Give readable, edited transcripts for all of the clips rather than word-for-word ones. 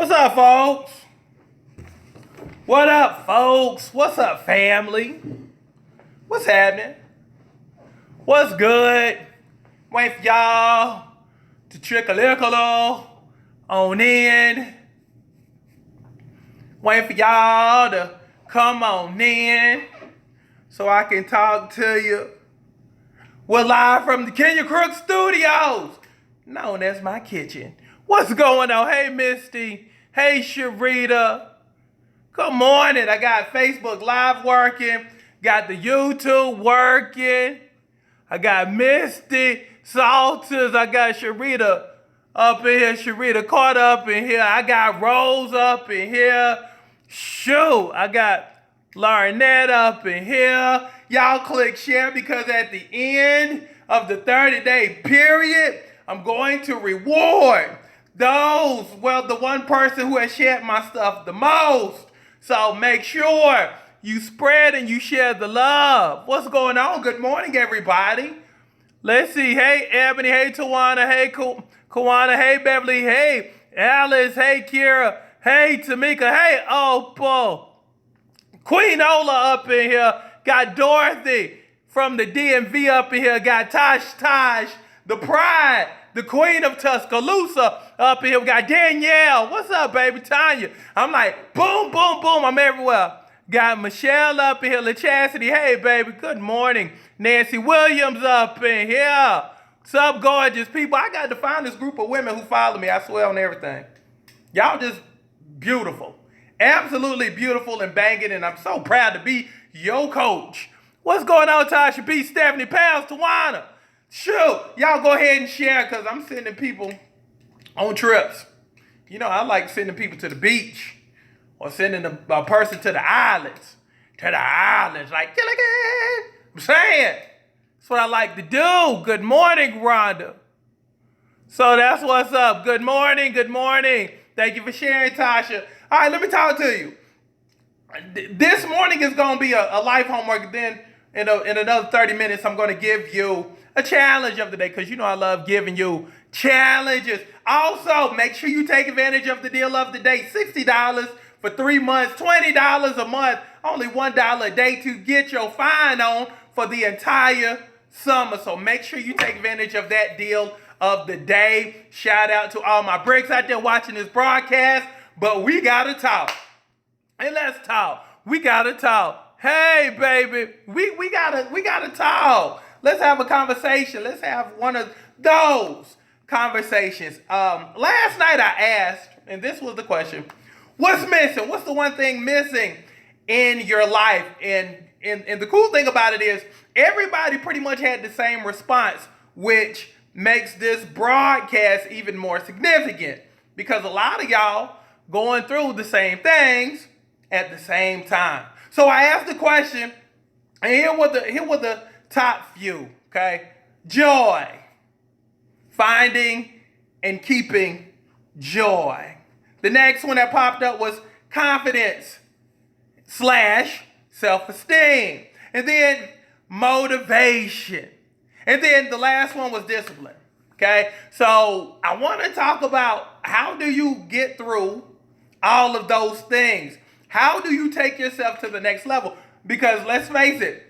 What's up, folks? What up, folks? What's up, family? What's happening? What's good? Wait for y'all to trickle on in. Wait for y'all to come on in so I can talk to you. We're live from the Kenya Crook Studios, known as my kitchen. What's going on? Hey, Misty. Hey, Sharita. Good morning. I got Facebook Live working. Got the YouTube working. I got Misty Salters. I got Sharita up in here. Sharita caught up in here. I got Rose up in here. Shoot. I got Larnette up in here. Y'all click share because at the end of the 30-day period, I'm going to reward the one person who has shared my stuff the most. So make sure you spread and you share the love. What's going on? Good morning, everybody. Let's see. Hey, Ebony. Hey, Tawana. Hey, Kawana. Hey, Beverly. Hey, Alice. Hey, Kira. Hey, Tamika. Hey, Opal. Queen Ola up in here. Got Dorothy from the DMV up in here. Got Tosh, the Pride, the Queen of Tuscaloosa up in here. We got Danielle. What's up, baby? Tanya. I'm like, boom, boom, boom. I'm everywhere. Got Michelle up in here. LaChastity. Hey, baby. Good morning. Nancy Williams up in here. What's up, gorgeous people? I got to find this group of women who follow me. I swear on everything. Y'all just beautiful. Absolutely beautiful and banging, and I'm so proud to be your coach. What's going on, Tasha P, Stephanie Pals, Tawana? Shoot, y'all go ahead and share because I'm sending people on trips. You know, I like sending people to the beach or sending a person to the islands. Like Gilligan. I'm saying. That's what I like to do. Good morning, Rhonda. So that's what's up. Good morning, good morning. Thank you for sharing, Tasha. All right, let me talk to you. This morning is going to be a life homework. Then in another 30 minutes, I'm going to give you a challenge of the day because you know I love giving you challenges. Also, make sure you take advantage of the deal of the day. $60 for 3 months, $20 a month, only $1 a day to get your fine on for the entire summer. So make sure you take advantage of that deal of the day. Shout out to all my bricks out there watching this broadcast. But we gotta talk. And let's talk. We gotta talk. Hey, baby, we gotta talk. Let's have a conversation. Let's have one of those conversations. Last night I asked, and this was the question: what's missing? What's the one thing missing in your life? And the cool thing about it is everybody pretty much had the same response, which makes this broadcast even more significant because a lot of y'all going through the same things at the same time. So I asked the question, and here were the top few, okay? Joy. Finding and keeping joy. The next one that popped up was confidence / self-esteem. And then motivation. And then the last one was discipline, okay? So I want to talk about how do you get through all of those things. How do you take yourself to the next level? Because let's face it,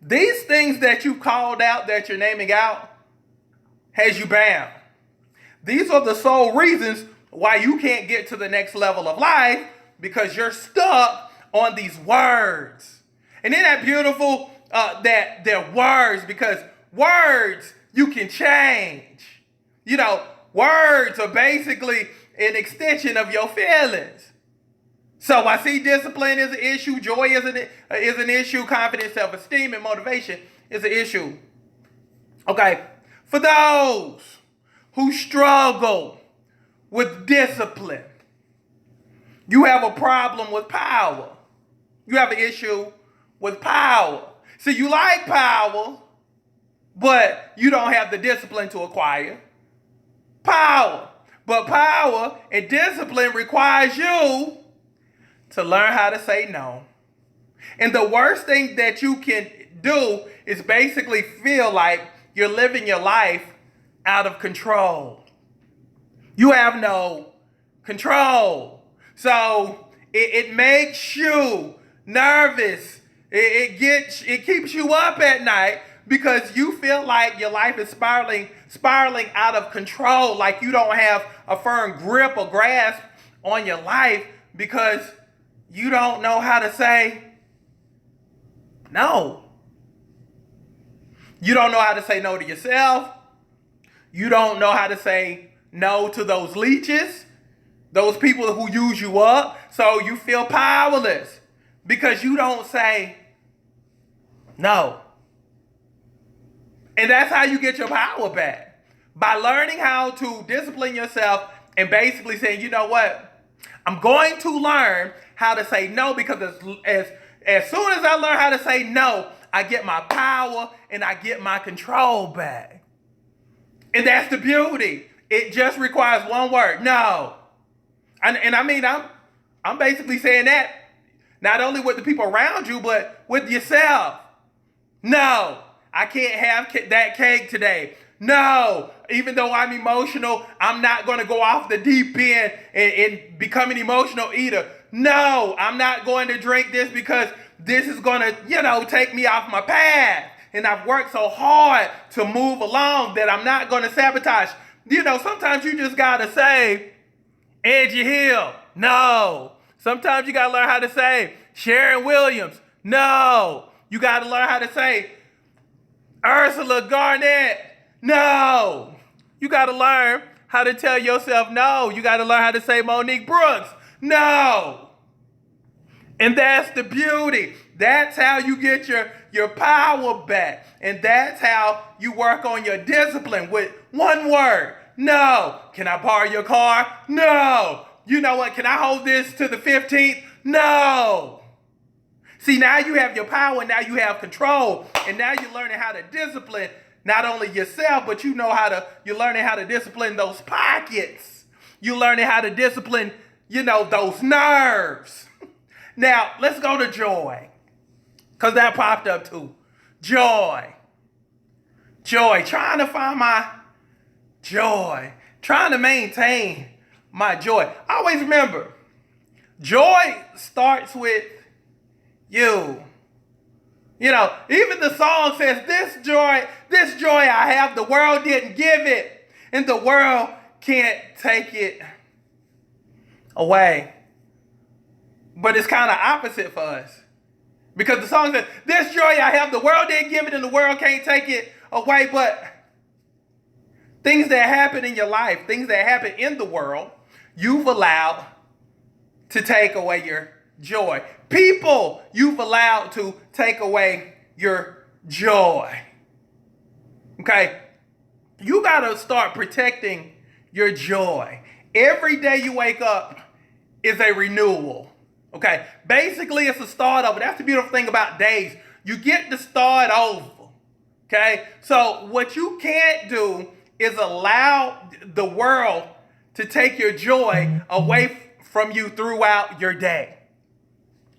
these things that you called out, that you're naming out, has you bound. These are the sole reasons why you can't get to the next level of life because you're stuck on these words. And isn't that beautiful that they're words? Because words you can change. You know, words are basically an extension of your feelings. So I see discipline is an issue, joy is an issue, confidence, self-esteem, and motivation is an issue. Okay, for those who struggle with discipline, you have a problem with power. You have an issue with power. So you like power, but you don't have the discipline to acquire power. But power and discipline requires you to learn how to say no. And the worst thing that you can do is basically feel like you're living your life out of control. You have no control. So it makes you nervous. It keeps you up at night because you feel like your life is spiraling out of control, like you don't have a firm grip or grasp on your life because you don't know how to say no. You don't know how to say no to yourself. You don't know how to say no to those leeches, those people who use you up. So you feel powerless because you don't say no. And that's how you get your power back. By learning how to discipline yourself and basically saying, you know what? I'm going to learn how to say no because as soon as I learn how to say no, I get my power and I get my control back. And that's the beauty. It just requires one word, no. And I mean, I'm basically saying that not only with the people around you, but with yourself. No, I can't have that cake today. No, even though I'm emotional, I'm not going to go off the deep end and become an emotional eater. No, I'm not going to drink this because this is going to, take me off my path. And I've worked so hard to move along that I'm not going to sabotage. Sometimes you just got to say, Angie Hill, no. Sometimes you got to learn how to say, Sharon Williams, no. You got to learn how to say, Ursula Garnett, no. You got to learn how to tell yourself no. You got to learn how to say Monique Brooks, no. And that's the beauty. That's how you get your power back. And that's how you work on your discipline with one word. No. Can I borrow your car? No. You know what? Can I hold this to the 15th? No. See, now you have your power. Now you have control. And now you're learning how to discipline not only yourself, but you're learning how to discipline those pockets. You're learning how to discipline, those nerves. Now, let's go to joy. Because that popped up too. Joy. Joy. Trying to find my joy. Trying to maintain my joy. I always remember, joy starts with you. Even the song says, this joy I have, the world didn't give it. And the world can't take it away. But it's kind of opposite for us. Because the song says, this joy I have, the world didn't give it and the world can't take it away. But things that happen in your life, things that happen in the world, you've allowed to take away your joy. People you've allowed to take away your joy. Okay? You got to start protecting your joy. Every day you wake up is a renewal. Okay, basically it's a start over. That's the beautiful thing about days. You get to start over. Okay, so what you can't do is allow the world to take your joy away from you throughout your day.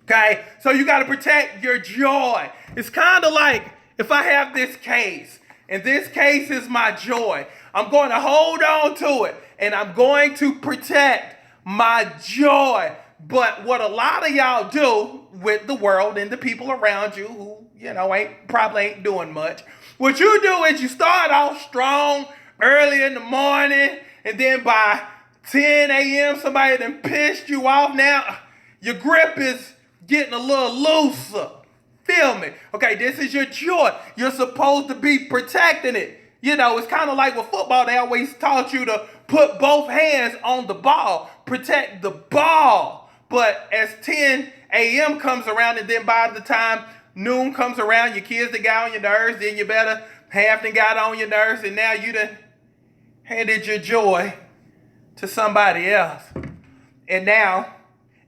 Okay, so you got to protect your joy. It's kind of like if I have this case, and this case is my joy, I'm going to hold on to it, and I'm going to protect my joy. But what a lot of y'all do with the world and the people around you who, probably ain't doing much. What you do is you start off strong early in the morning, and then by 10 a.m. somebody done pissed you off. Now your grip is getting a little looser. Feel me? Okay, this is your joy. You're supposed to be protecting it. It's kind of like with football. They always taught you to put both hands on the ball, protect the ball. But as 10 a.m. comes around, and then by the time noon comes around, your kids that got on your nerves, then you better half done got on your nerves, and now you done handed your joy to somebody else. And now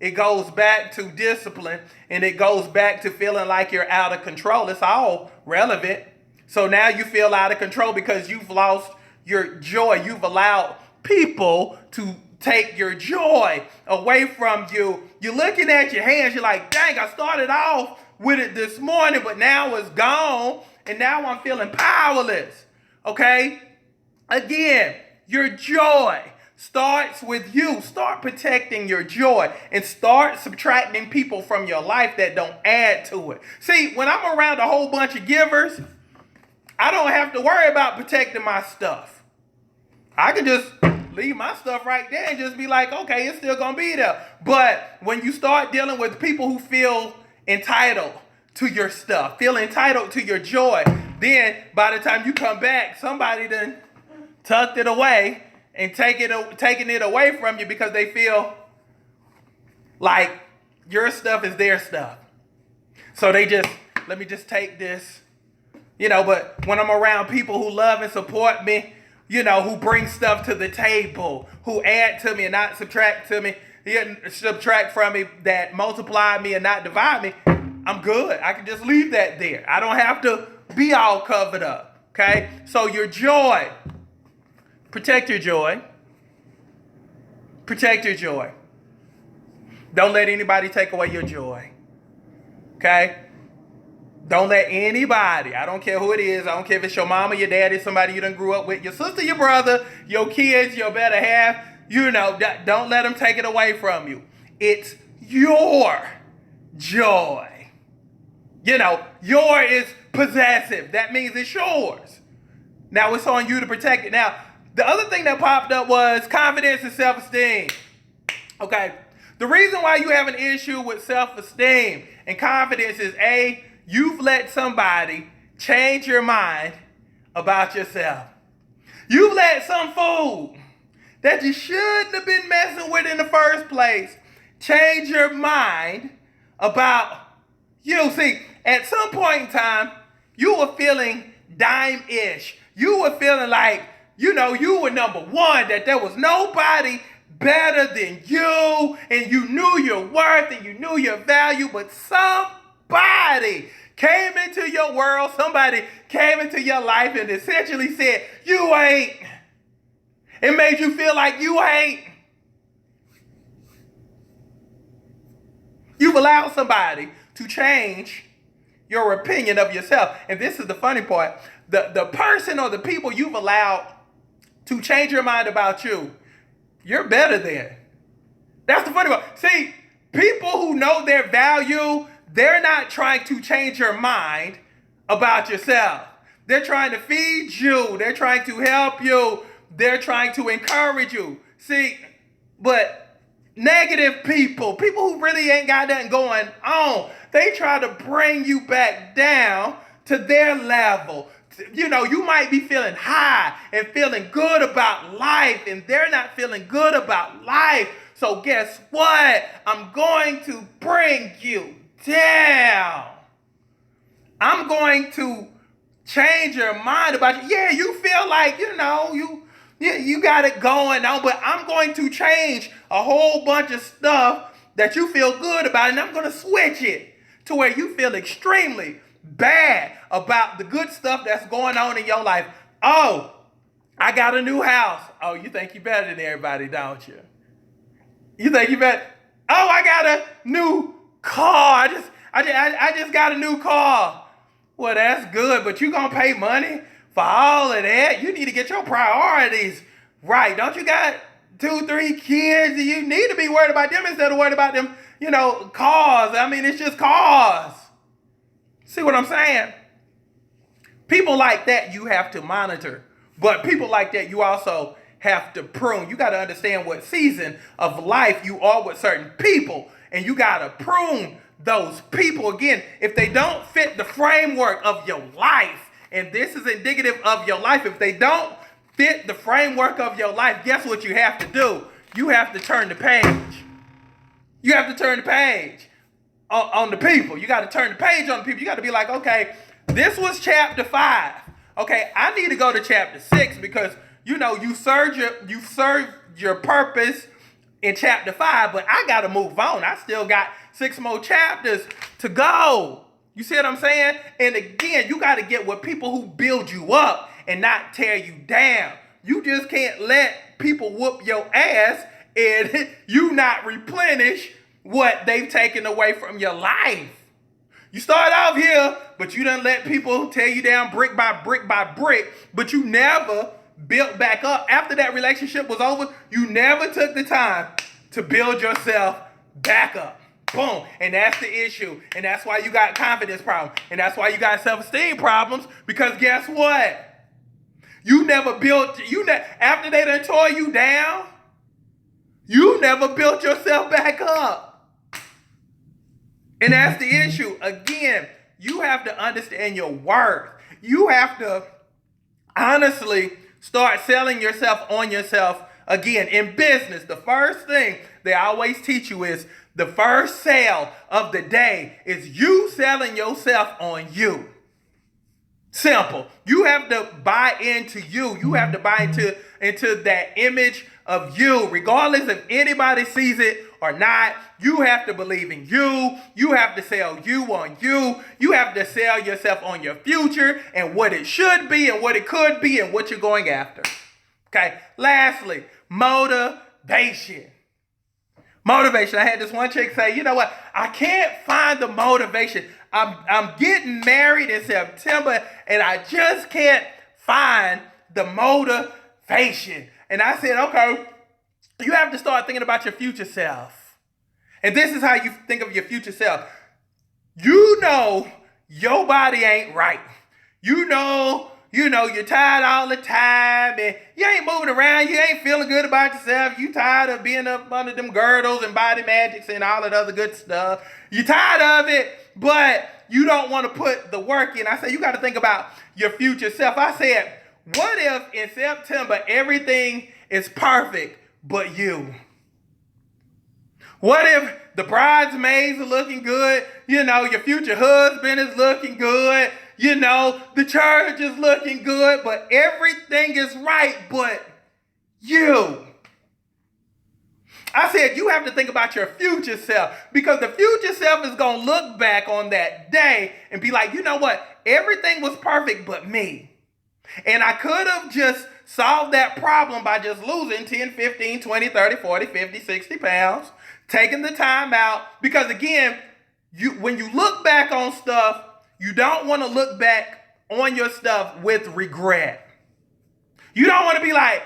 it goes back to discipline, and it goes back to feeling like you're out of control. It's all relevant. So now you feel out of control because you've lost your joy. You've allowed people to take your joy away from you. You're looking at your hands. You're like, dang, I started off with it this morning, but now it's gone. And now I'm feeling powerless. Okay? Again, your joy. starts with you. Start protecting your joy and start subtracting people from your life that don't add to it. See, when I'm around a whole bunch of givers, I don't have to worry about protecting my stuff. I can just leave my stuff right there and just be like, okay, it's still going to be there. But when you start dealing with people who feel entitled to your stuff, feel entitled to your joy, then by the time you come back, somebody done tucked it away and taking it away from you because they feel like your stuff is their stuff. So they just, let me just take this, but when I'm around people who love and support me, who bring stuff to the table, who add to me and not subtract from me, that multiply me and not divide me, I'm good. I can just leave that there. I don't have to be all covered up, okay? So your joy, protect your joy. Protect your joy. Don't let anybody take away your joy, okay? Don't let anybody, I don't care who it is, I don't care if it's your mama, your daddy, somebody you done grew up with, your sister, your brother, your kids, your better half, don't let them take it away from you. It's your joy. Your is possessive. That means it's yours. Now it's on you to protect it. Now, the other thing that popped up was confidence and self-esteem. Okay, the reason why you have an issue with self-esteem and confidence is A, you've let somebody change your mind about yourself. You've let some fool that you shouldn't have been messing with in the first place change your mind about you. See, at some point in time, you were feeling dime-ish. You were feeling like, you were number one, that there was nobody better than you, and you knew your worth and you knew your value, but somebody came into your world, somebody came into your life and essentially said, you ain't. It made you feel like you ain't. You've allowed somebody to change your opinion of yourself. And this is the funny part. The person or the people you've allowed to change your mind about you, you're better than. That's the funny part. See, people who know their value, they're not trying to change your mind about yourself. They're trying to feed you. They're trying to help you. They're trying to encourage you. See, but negative people who really ain't got nothing going on, they try to bring you back down to their level. You might be feeling high and feeling good about life, and they're not feeling good about life. So guess what? I'm going to bring you down. I'm going to change your mind about you. Yeah, you feel like, you got it going on, but I'm going to change a whole bunch of stuff that you feel good about, and I'm going to switch it to where you feel extremely bad about the good stuff that's going on in your life. Oh, I got a new house. Oh, you think you're better than everybody, don't you? You think you better? Oh, I got a new car. I just got a new car. Well, that's good, but you gonna pay money for all of that? You need to get your priorities right. Don't you got 2, 3 kids? You need to be worried about them instead of worried about them, cars. I mean, it's just cars. See what I'm saying? People like that you have to monitor, but people like that you also have to prune. You got to understand what season of life you are with certain people, and you got to prune those people. Again, if they don't fit the framework of your life, and this is indicative of your life, if they don't fit the framework of your life, guess what you have to do? You have to turn the page. You have to turn the page on the people. You got to turn the page on the people. You got to be like, okay, this was chapter 5. Okay, I need to go to chapter 6 because, you served your purpose in chapter 5, but I got to move on. I still got 6 more chapters to go. You see what I'm saying? And again, you got to get with people who build you up and not tear you down. You just can't let people whoop your ass and you not replenish what they've taken away from your life. You start off here, but you done let people tear you down brick by brick by brick, but you never built back up after that relationship was over. You never took the time to build yourself back up. Boom. And that's the issue. And that's why you got confidence problems. And that's why you got self-esteem problems. Because guess what? You never built, after they done tore you down, you never built yourself back up. And that's the issue. Again, you have to understand your worth. You have to honestly start selling yourself on yourself. Again, in business, the first thing they always teach you is the first sale of the day is you selling yourself on you. Simple. You have to buy into you. You have to buy into that image of you, regardless if anybody sees it or not. You have to believe in you. You have to sell you on you. You have to sell yourself on your future and what it should be and what it could be and what you're going after. Okay. Lastly, motivation. Motivation. I had this one chick say, you know what? I can't find the motivation. I'm getting married in September and I just can't find the motivation. And I said, okay, you have to start thinking about your future self. And this is how you think of your future self. You know your body ain't right. You know you're tired all the time and you ain't moving around. You ain't feeling good about yourself. You tired of being up under them girdles and body magics and all that other good stuff. You tired of it, but you don't want to put the work in. I said, you got to think about your future self. I said, what if in September everything is perfect but you? What if the bridesmaids are looking good? Your future husband is looking good. The church is looking good, but everything is right but you. I said you have to think about your future self because the future self is going to look back on that day and be like, you know what? Everything was perfect but me. And I could have just solved that problem by just losing 10, 15, 20, 30, 40, 50, 60 pounds, taking the time out. Because again, when you look back on stuff, you don't want to look back on your stuff with regret. You don't want to be like,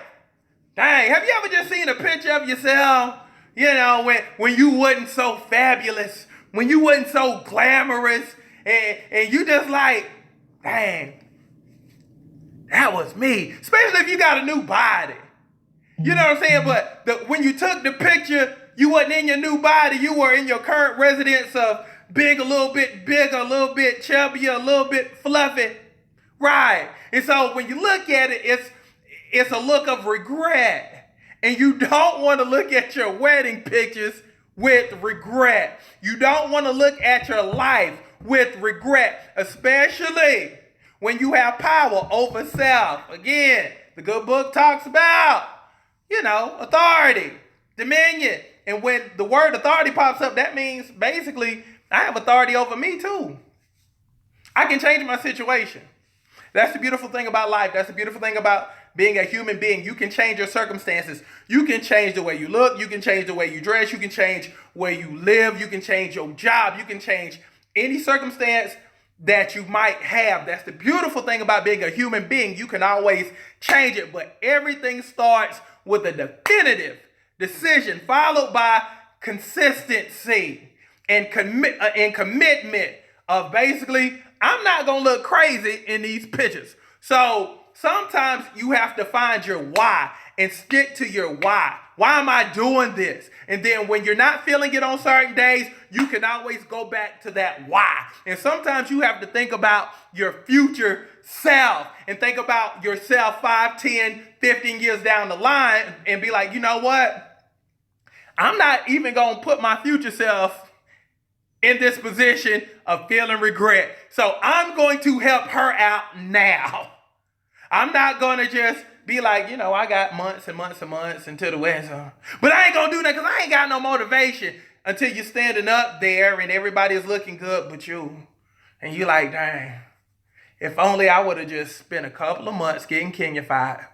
dang, have you ever just seen a picture of yourself, when you wasn't so fabulous, when you wasn't so glamorous, and you just like, dang, that was me. Especially if you got a new body. You know what I'm saying? But when you took the picture, you wasn't in your new body. You were in your current residence of being a little bit bigger, a little bit chubbier, a little bit fluffy. Right. And so when you look at it, it's a look of regret. And you don't want to look at your wedding pictures with regret. You don't want to look at your life with regret, especially when you have power over self. Again, the good book talks about, authority, dominion. And when the word authority pops up, that means basically I have authority over me too. I can change my situation. That's the beautiful thing about life. That's the beautiful thing about being a human being. You can change your circumstances. You can change the way you look. You can change the way you dress. You can change where you live. You can change your job. You can change any circumstance that you might have. That's the beautiful thing about being a human being. You can always change it, but everything starts with a definitive decision followed by consistency and commitment of basically, I'm not going to look crazy in these pictures. So sometimes you have to find your why and stick to your why. Why am I doing this? And then when you're not feeling it on certain days, you can always go back to that why. And sometimes you have to think about your future self and think about yourself 5, 10, 15 years down the line and be like, you know what? I'm not even going to put my future self in this position of feeling regret. So I'm going to help her out now. I'm not going to just be like, I got months and months and months until the wedding. But I ain't going to do that because I ain't got no motivation until you're standing up there and everybody is looking good but you. And you like, dang, if only I would have just spent a couple of months getting Kenyafied,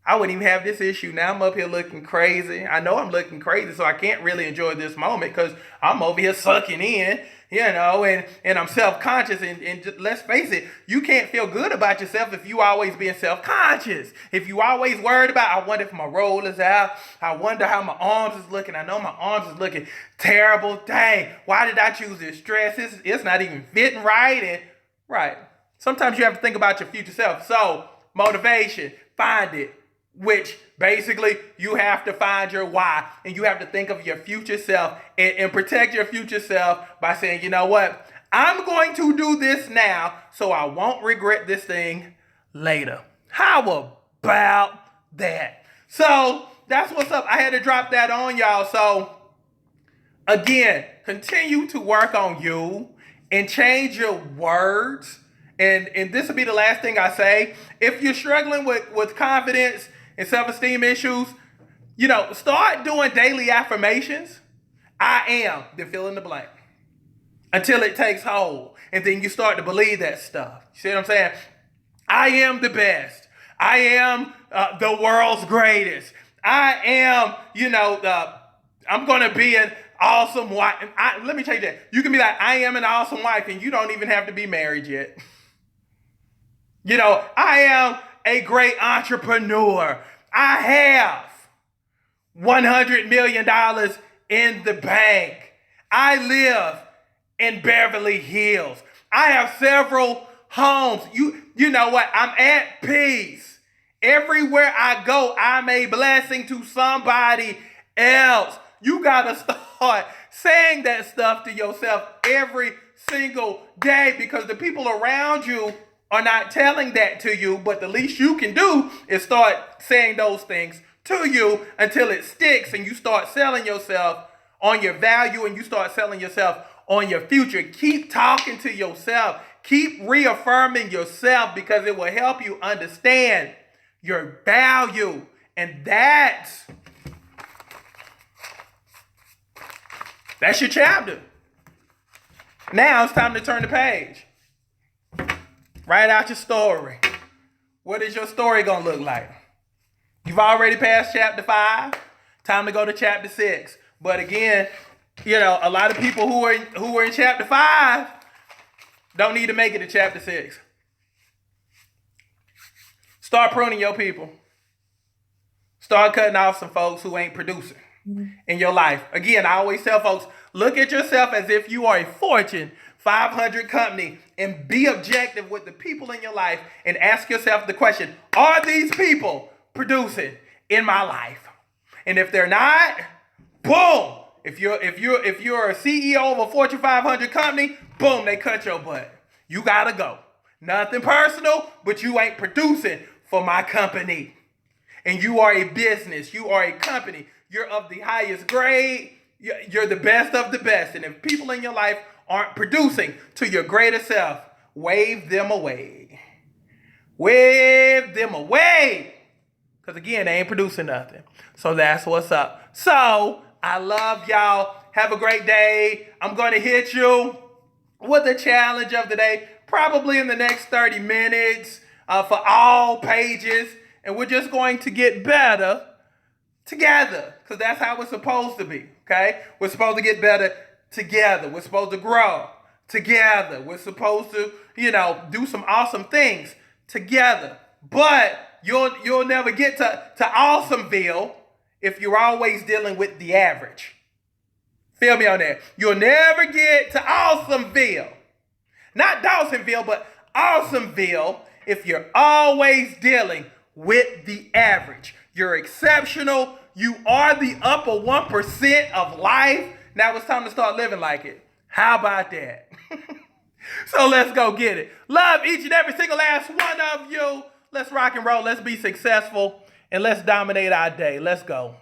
I wouldn't even have this issue. Now I'm up here looking crazy. I know I'm looking crazy, so I can't really enjoy this moment because I'm over here sucking in, and I'm self-conscious. And just, let's face it, you can't feel good about yourself if you always being self-conscious. If you always worried about, I wonder if my roll is out. I wonder how my arms is looking. I know my arms is looking terrible. Dang, why did I choose this dress? It's not even fitting right. And right. Sometimes you have to think about your future self. So, motivation, find it. Which basically you have to find your why, and you have to think of your future self and protect your future self by saying, you know what? I'm going to do this now so I won't regret this thing later. How about that? So that's what's up. I had to drop that on y'all. So again, continue to work on you and change your words. And this will be the last thing I say. If you're struggling with confidence and self-esteem issues, start doing daily affirmations. I am, then fill in the blank. Until it takes hold. And then you start to believe that stuff. You see what I'm saying? I am the best. I am the world's greatest. I am, I'm going to be an awesome wife. Let me change that. You can be like, I am an awesome wife, and you don't even have to be married yet. I am a great entrepreneur. I have $100 million in the bank. I live in Beverly Hills. I have several homes. You know what? I'm at peace. Everywhere I go, I'm a blessing to somebody else. You got to start saying that stuff to yourself every single day, because the people around you are not telling that to you, but the least you can do is start saying those things to you until it sticks, and you start selling yourself on your value, and you start selling yourself on your future. Keep talking to yourself. Keep reaffirming yourself, because it will help you understand your value. And that's your chapter. Now it's time to turn the page. Write out your story. What is your story going to look like? You've already passed chapter 5. Time to go to chapter 6. But again, a lot of people who are in chapter 5 don't need to make it to chapter 6. Start pruning your people. Start cutting off some folks who ain't producing in your life. Again, I always tell folks, look at yourself as if you are a Fortune 500 company, and be objective with the people in your life and ask yourself the question, are these people producing in my life? And if they're not, boom. If you're a CEO of a Fortune 500 company, boom, they cut your butt. You gotta go. Nothing personal, but you ain't producing for my company. And you are a business. You are a company. You're of the highest grade. You're the best of the best. And if people in your life aren't producing to your greater self, wave them away. Wave them away. Because again, they ain't producing nothing. So that's what's up. So I love y'all. Have a great day. I'm going to hit you with a challenge of the day, probably in the next 30 minutes for all pages. And we're just going to get better together, because that's how it's supposed to be, okay? We're supposed to get better together. We're supposed to grow together. We're supposed to, do some awesome things together. But you'll never get to Awesomeville if you're always dealing with the average. Feel me on that. You'll never get to Awesomeville. Not Dawsonville, but Awesomeville if you're always dealing with the average. You're exceptional. You are the upper 1% of life. Now it's time to start living like it. How about that? So let's go get it. Love each and every single last one of you. Let's rock and roll. Let's be successful. And let's dominate our day. Let's go.